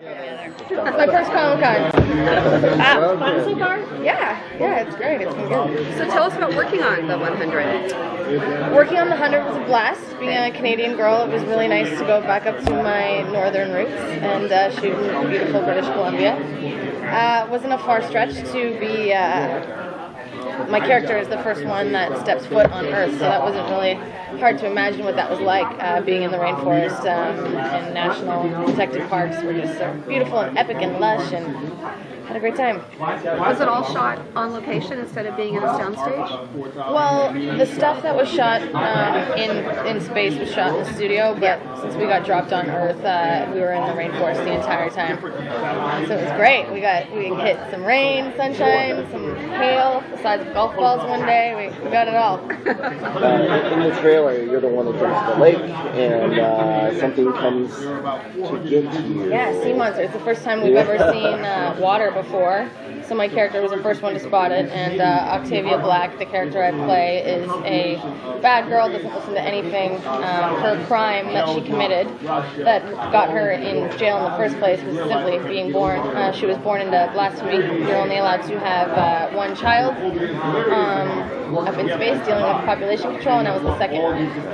My first Comic-Con. Fun so far? Yeah, it's great. It's been good. So tell us about working on the 100. Working on the 100 was a blast. Being a Canadian girl, it was really nice to go back up to my northern roots and shoot in beautiful British Columbia. It wasn't a far stretch to be. My character is the first one that steps foot on Earth, so that wasn't really hard to imagine what that was like, being in the rainforest and national protected parks were just so beautiful and epic and lush, and had a great time. Was it all shot on location instead of being in a soundstage? Well, the stuff that was shot in space was shot in the studio, but since we got dropped on Earth, we were in the rainforest the entire time. So it was great. We hit some rain, sunshine, some hail, the size of golf balls one day. We got it all. In the trailer, you're the one that jumps to the lake, and something comes to get to you. Yeah, sea monster. It's the first time we've ever seen water before. So my character was the first one to spot it, and Octavia Black, the character I play, is a bad girl, doesn't listen to anything. Her crime that she committed that got her in jail in the first place was simply being born. She was born into blasphemy. You're only allowed to have one child up in space dealing with population control, and I was the second.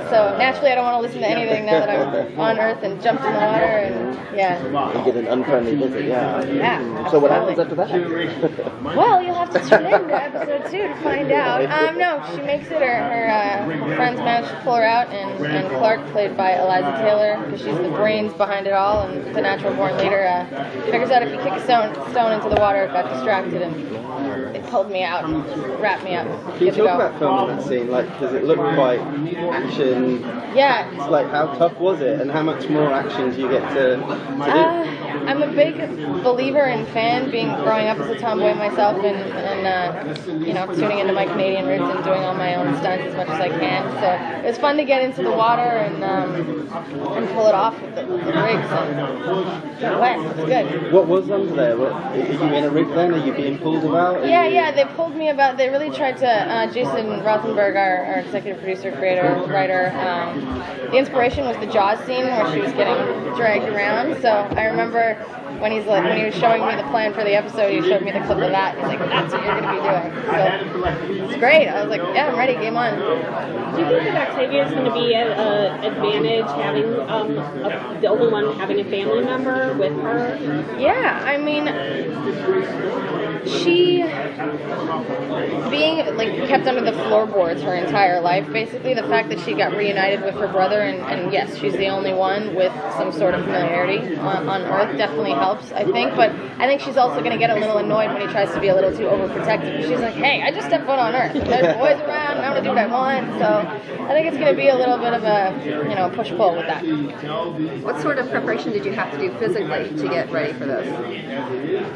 So naturally I don't want to listen to anything now that I'm on Earth and jumped in the water, and yeah. You get an unfriendly visit, yeah. Yeah. So what happens after that? Well, you'll have to tune in to episode 2 to find out. No, she makes it. Her friends managed to pull her out, and Clark, played by Eliza Taylor, because she's the brains behind it all, and the natural-born leader, figures out if you kick a stone into the water, got distracted, and it pulled me out and wrapped me up. Can you talk about filming that scene? Like, does it look quite action? Yeah. It's like, how tough was it, and how much more action do you get to do? I'm a big believer and fan, growing up as a tomboy myself, and tuning into my Canadian roots and doing all my own stunts as much as I can. So it was fun to get into the water and pull it off with the rigs and get wet. It was good. What was under there? Are you in a rig then? Are you being pulled about? Yeah, they pulled me about. They really tried to. Jason Rothenberg, our executive producer, creator, writer. The inspiration was the Jaws scene where she was getting dragged around. So I remember when he was showing me the plan for the episode, he showed me the clip of that. He's like, "That's what you're going to be doing." So it's great. I was like, "Yeah, I'm ready. Game on." Do you think that Octavia is going to be an advantage having the only one having a family member with her? Yeah, I mean, she being kept under the floorboards her entire life, basically. The fact that she got reunited with her brother, and yes, she's the only one with some sort of familiarity on Earth, definitely helps, I think. But I think she's also going to get a little annoyed when he tries to be a little too overprotective. She's like, "Hey, I just stepped foot on Earth. There's boys around, and I'm going to do what I want." So I think it's going to be a little bit of a push-pull with that. What sort of preparation did you have to do physically to get ready for this?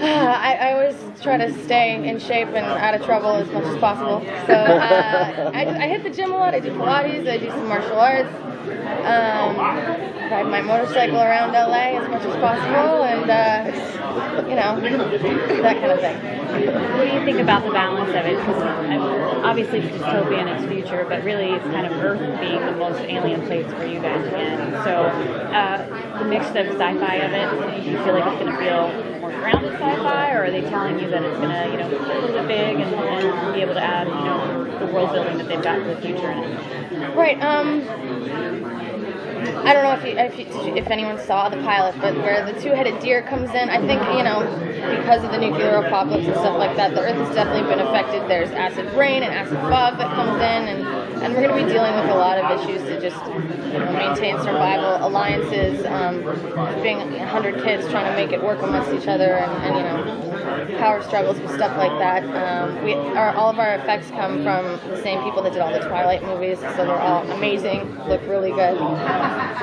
I always try to stay in shape and out of trouble as much as possible. So I hit the gym a lot. I do Pilates. I do some martial arts. Ride my motorcycle around LA as much as possible, and that kind of thing. What do you think about the balance of it? Because obviously it's dystopian, it's future, but really it's kind of Earth being the most alien place for you guys again. So the mix of sci-fi of it, do you feel like it's going to feel more grounded sci-fi, or are they telling you that it's going to, get a little bit big and be able to add, the world building that they've got for the future in it? Right. I don't know if anyone saw the pilot, but where the two-headed deer comes in, I think, because of the nuclear apocalypse and stuff like that, the Earth has definitely been affected. There's acid rain and acid fog that comes in, and we're going to be dealing with a lot of issues to just maintain survival, alliances, being 100 kids trying to make it work amongst each other, and power struggles and stuff like that. All of our effects come from the same people that did all the Twilight movies, so they're all amazing, look really good.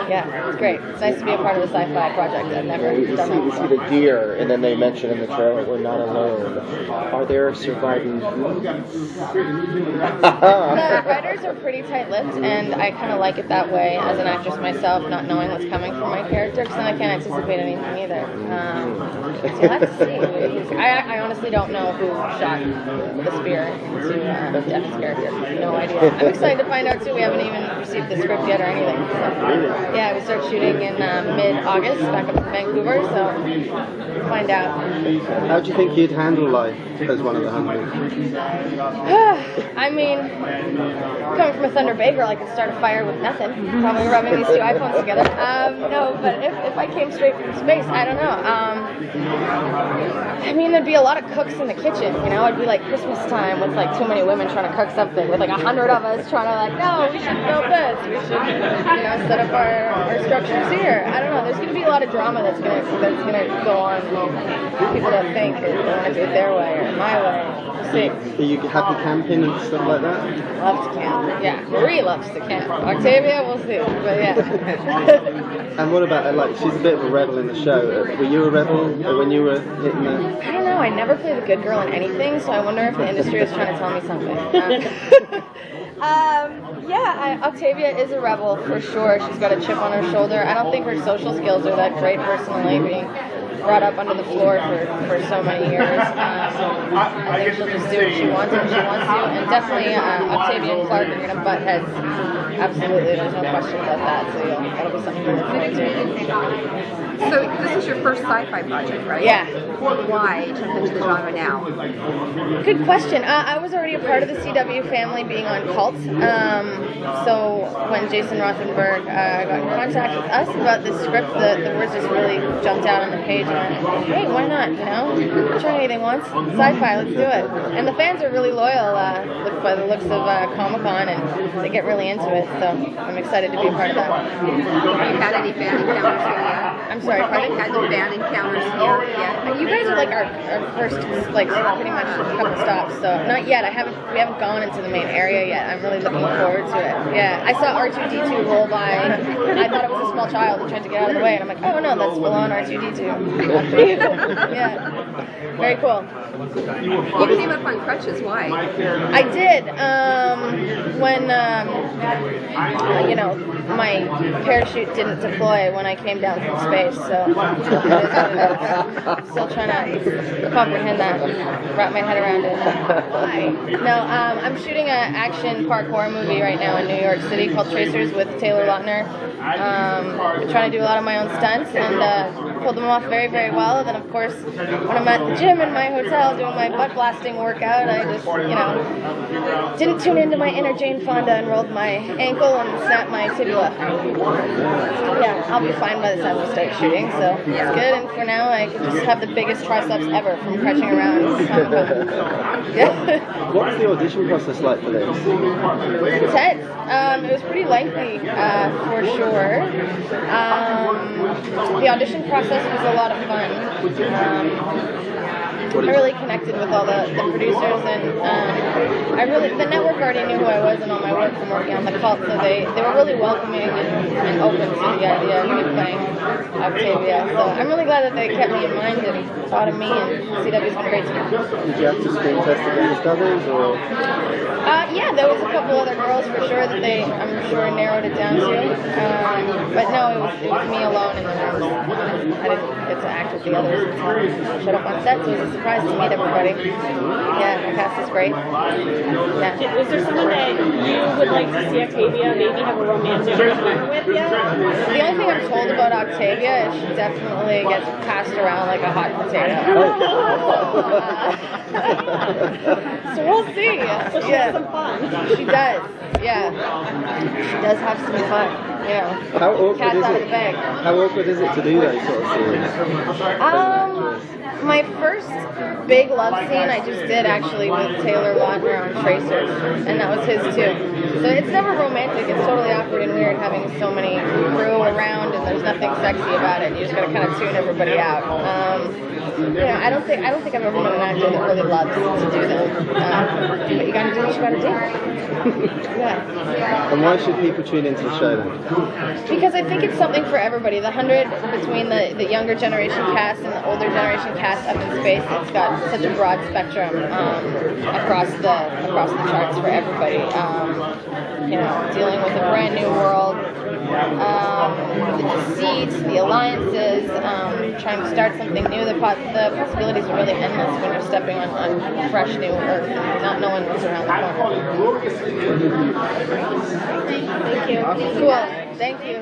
Yeah, it's great. It's nice to be a part of a sci-fi project. I've never done that before. You see the deer, and then they mention in the trailer, "We're not alone." Are there surviving humans? The writers are pretty tight-lipped, and I kind of like it that way as an actress myself, not knowing what's coming from my character, because then I can't anticipate anything either. So you'll have to see. I honestly don't know who shot the spear into Jeff's character. No idea. I'm excited to find out too. We haven't even received the script yet or anything. So, yeah, we start shooting in mid-August back up in Vancouver, so we'll find out. How do you think you'd handle life as one of the husbands? I mean, coming from a Thunder Bay girl, I could start a fire with nothing. Probably rubbing these two iPhones together. No, but if I came straight from space, I don't know. I mean, there'd be a lot of cooks in the kitchen, you know? It'd be like Christmas time with like too many women trying to cook something, with like 100 of us trying to like, no, we should build this. We should, set up our structures here. I don't know. There's going to be a lot of drama that's gonna go on. People don't think they want to do it their way or my way. We'll see. Are you happy camping and stuff like that? Loves to camp. Yeah, Marie loves to camp. Octavia, we'll see. But yeah. And what about like she's a bit of a rebel in the show. Were you a rebel when you were hitting the? I don't know. I never play the good girl in anything, so I wonder if the industry is trying to tell me something. Octavia is a rebel for sure. She's got a chip on her shoulder. I don't think her social skills are that great personally, being brought up under the floor for so many years. I think she'll just do what she wants when she wants to. And definitely Octavia and Clark are going to butt heads. Absolutely, there's no question about that. So that'll be something to look forward to. So this is your first sci-fi project, right? Yeah. Why jump into the genre now? Good question. I was already a part of the CW family being on Cult. So when Jason Rothenberg got in contact with us about this script, the words just really jumped out on the page. And I went, hey, why not? Try anything once. Sci-fi, let's do it. And the fans are really loyal by the looks of Comic-Con, and they get really into it. So I'm excited to be a part of that. Have you had any fan encounters here yet? I'm sorry, pardon? Had any fan encounters here yet? You guys are like our first, like pretty much couple stops. So not yet. We haven't gone into the main area yet. I'm really looking forward to it. Yeah, I saw R2-D2 roll by. I thought it was a small child who tried to get out of the way, and I'm like, oh no, that's full on R2-D2. Yeah, very cool. You came up on crutches. Why? I did. When my parachute didn't deploy when I came down from space, so still trying to comprehend that, wrap my head around it. Why? No, I'm shooting an action parkour movie right now in New York City called Tracers with Taylor Lautner. I'm trying to do a lot of my own stunts and pulled them off very, very well. Then, of course, when I'm at the gym in my hotel doing my butt blasting workout, I just, didn't tune into my inner Jane Fonda and rolled my ankle and snapped my tibia. Yeah, I'll be fine by the time we start shooting, so it's good. And for now, I can just have the biggest triceps ever from crutching around. Yeah. What was the audition process like for this? Intense. It was pretty lengthy, for sure. The audition process was a lot of fun. I really connected with all the producers, and the network already knew who I was and all my work from working on the Cult, so they were really welcoming and open to the idea of me playing Octavia. So I'm really glad that they kept me in mind and thought of me, and CW's been great to me. Did you have to screen test against others, or? Yeah, there was a couple other girls for sure that I'm sure, narrowed it down to. But no, it was me alone in the room. I didn't get to act with the others until I showed up on set, so it was a surprise to meet everybody. Yeah, the cast is great. Yeah. Is there someone that you would like to see Octavia maybe have a romantic fun with yet? The only thing I'm told about Octavia is she definitely gets passed around like a hot potato. So we'll see. So she has some fun. She does. Yeah. She does have some fun. How awkward Cat's is out of it? the bag. How awkward is it to do those sort of scenes? My first big love scene I just did actually with Taylor Lautner on Tracers, and that was his too. So it's never romantic. It's totally awkward and weird. weird having so many crew around and there's nothing sexy about it. You just gotta kind of tune everybody out. I don't think I've ever been an actor that really loves to do that. But you gotta do what you gotta do. Yeah. And why should people tune into the show then? Because I think it's something for everybody. The 100 between the younger generation cast and the older generation cast up in space, it's got such a broad spectrum across the charts for everybody. Dealing with a brand new world, the deceit, the alliances, trying to start something new. The possibilities are really endless when you're stepping on fresh new earth and not knowing what's around the corner. Thank you. Cool. Thank you.